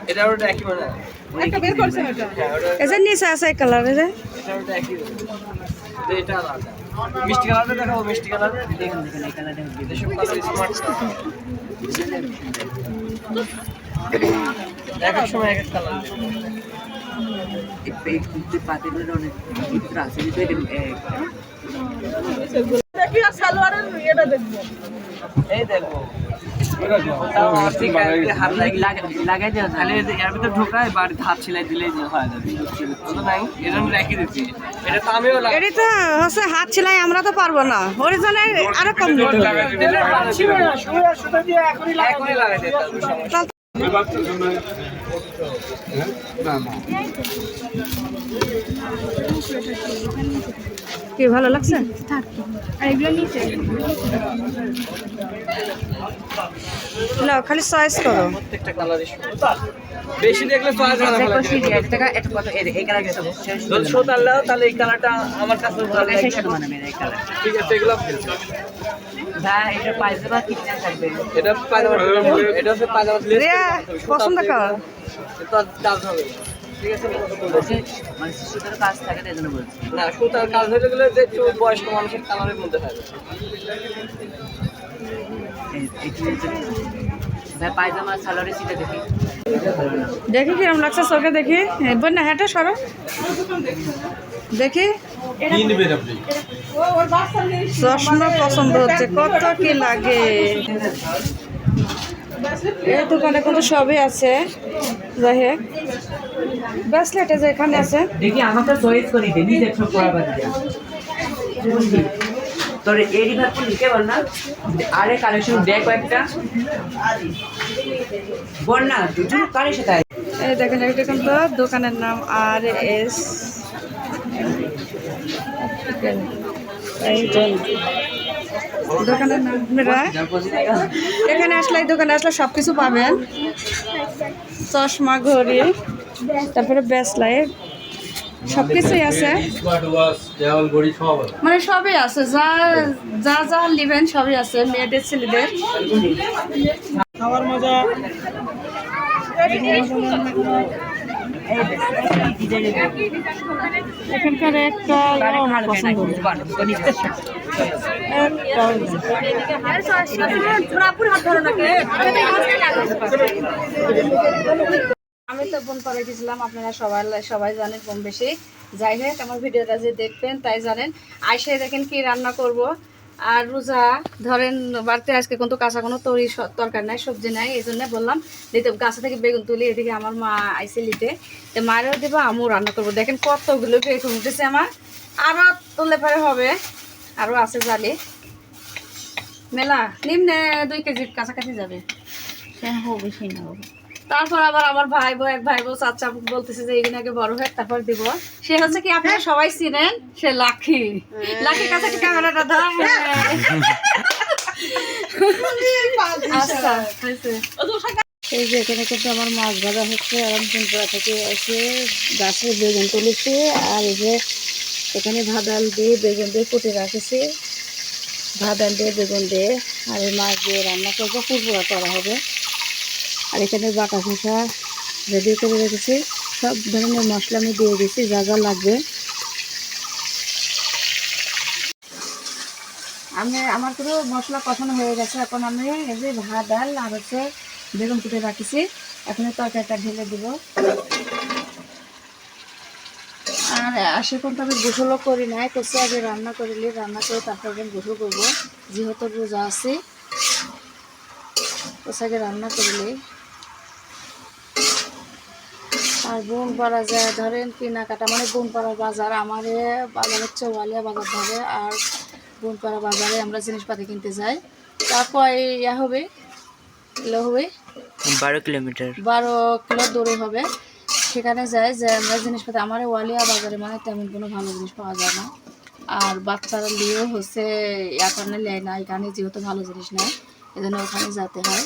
এটা ওটা একই মানে একটা বের করছেন ওটা এসে নিচে আছে কালারে যে এটা ওটা একই তো এটা আলাদা মিষ্টি কালারটা দেখাবো মিষ্টি কালার দেখুন দেখুন এই কালারটা দেশে কালার স্মার্ট এক এক সময় এক এক কালার এই পাতিগুলোর অনেক চিত্র আছে দেখি আর সালোয়ারের এটা দেখবো এই দেখো হাত লাগাই দেওয়া তাহলে এর ভিতরে ঢোকায় বাড়ি হাত সেলাই দিলেই হয়ে যাবে তো নাই এর জন্য রেখে দিচ্ছি এটা তো আমিও লাগাই এটা তো হচ্ছে হাত সেলাই আমরা তো পারবো না অরিজিনাল আরো কম নিতে এখনই লাগাই দিতে হবে কি ভালো লাগছে না খালি চয়েস করো প্রত্যেকটা কালারই বেশি দেখলে তো আজ এই কালারটা যদি শোধ আনলেও তাহলে এই কালারটা আমার কাছে ভালো লাগে এই কালার ঠিক আছে এগুলো ফেলছে এটা পায়জামা কিচেন থাকবে এটা পায়জামা এটা হচ্ছে পায়জামা লেস রিয়া পছন্দ কর এটা কাজ হবে ঠিক আছে মানে সুতার কাজ থাকে তাই জন্য বলছি না সুতার কাজ হয়ে গেলে যে একটু বয়স্ক মানুষের কালারের মধ্যে থাকবে পায়জামা সালোয়ারের সিটা দেখি দেখি কিরম লাগছে চোখে দেখি বল না হ্যাঁ সরো দেখি চশমা পছন্দ হচ্ছে কত কি লাগে এই দোকানে কিন্তু সবই আছে যাই হোক ব্রেসলেট যে এখানে আছে দেখি আমাকে চয়েস করি দে নিজে সব পড়া বাদ দিয়া তোর এডি ভাগ করে লিখে বল না আরে কালেকশন দেখ একটা বল না দুটো কারে সাথে এই দেখেন এটা কিন্তু দোকানের নাম আর এস এই দোকানের নাম এখানে আসলে এই দোকানে আসলে সব কিছু পাবেন চশমা ঘড়ি তারপরে ব্রেসলেট সব কিছুই আছে মানে সবই আছে যা যা যা নেবেন সবই আছে মেয়েদের ছেলেদের খাওয়ার মজা এখানকার একটা আমার পছন্দ আমি তো বোন পাড়ায় গেছিলাম আপনারা সবাই জানেন কম বেশি যাই হোক আমার ভিডিওটা যে দেখবেন তাই জানেন আইসে দেখেন কি রান্না করব আর রোজা ধরেন বাড়িতে আজকে কিন্তু কাঁচা কোনো তরকারি নাই সবজি নাই এই জন্য বললাম দিতে গাছা থেকে বেগুন তুলি এদিকে আমার মা আইসে লিতে তো মায়েরও দেবো আমিও রান্না করবো দেখেন কতগুলো বেগুন উঠেছে আমার আরও তুললে পরে হবে আরও আছে জালি মেলা নিম্নে 2 কেজির কাছাকাছি যাবে বেশি না তারপর আবার আমার এক ভাই বউ চাচা বলতেছে যে এগুলো আগে বড় হয় তারপর দিব সে হচ্ছে কি আপনারা সবাই চিনেন সে লাখি লাখির কাছে ক্যামেরাটা ধর আচ্ছা এই যে এখানে কিন্তু আমার মাছ ভাজা হচ্ছে আর পুনপুরা থেকে এসে গাছের বেগুন তুলেছি আর এই যে এখানে ভাদাল দিয়ে বেগুন দিয়ে কুটে রাখেছি ভাদাল দিয়ে বেগুন দিয়ে আর এই মাছ দিয়ে রান্না করবো পুরপুরা করা হবে আর এখানে বাটা খোসা রেডি করে রেখেছি সব ধরনের মশলা আমি দিয়ে দিয়েছি যা যা লাগবে আমার পুরো মশলা কষানো হয়ে গেছে এখন আমি এই যে ভাত ডাল আর হচ্ছে বেগুন কুটে রাখেছি এখন তরকারিটা ঢেলে দিব আর সেখন তো আমি গোসলও করি নাই করছি আগে রান্না করিলে রান্না করে তারপর আমি গোসল করবো যেহেতু রোজা আছি আগে রান্না করলে আর বোন পাড়া যায় ধরেন কেনাকাটা মানে বোন পাড়ার বাজার আমার বাজার হচ্ছে ওয়ালিয়া বাজার ধরে আর বোন পাড়া বাজারে আমরা জিনিসপাতি কিনতে যাই তারপর ইয়া হবে কিলো হবে 12 কিলোমিটার 12 কিলো দূরে হবে সেখানে যাই যে আমরা জিনিসপাতি আমার ওয়ালিয়া বাজারে মানে তেমন কোনো ভালো জিনিস পাওয়া যায় না আর বাচ্চারা নিয়েও হচ্ছে এখানে নেয় না এখানে যেহেতু ভালো জিনিস নেয় এই জন্য ওখানে যেতে হয়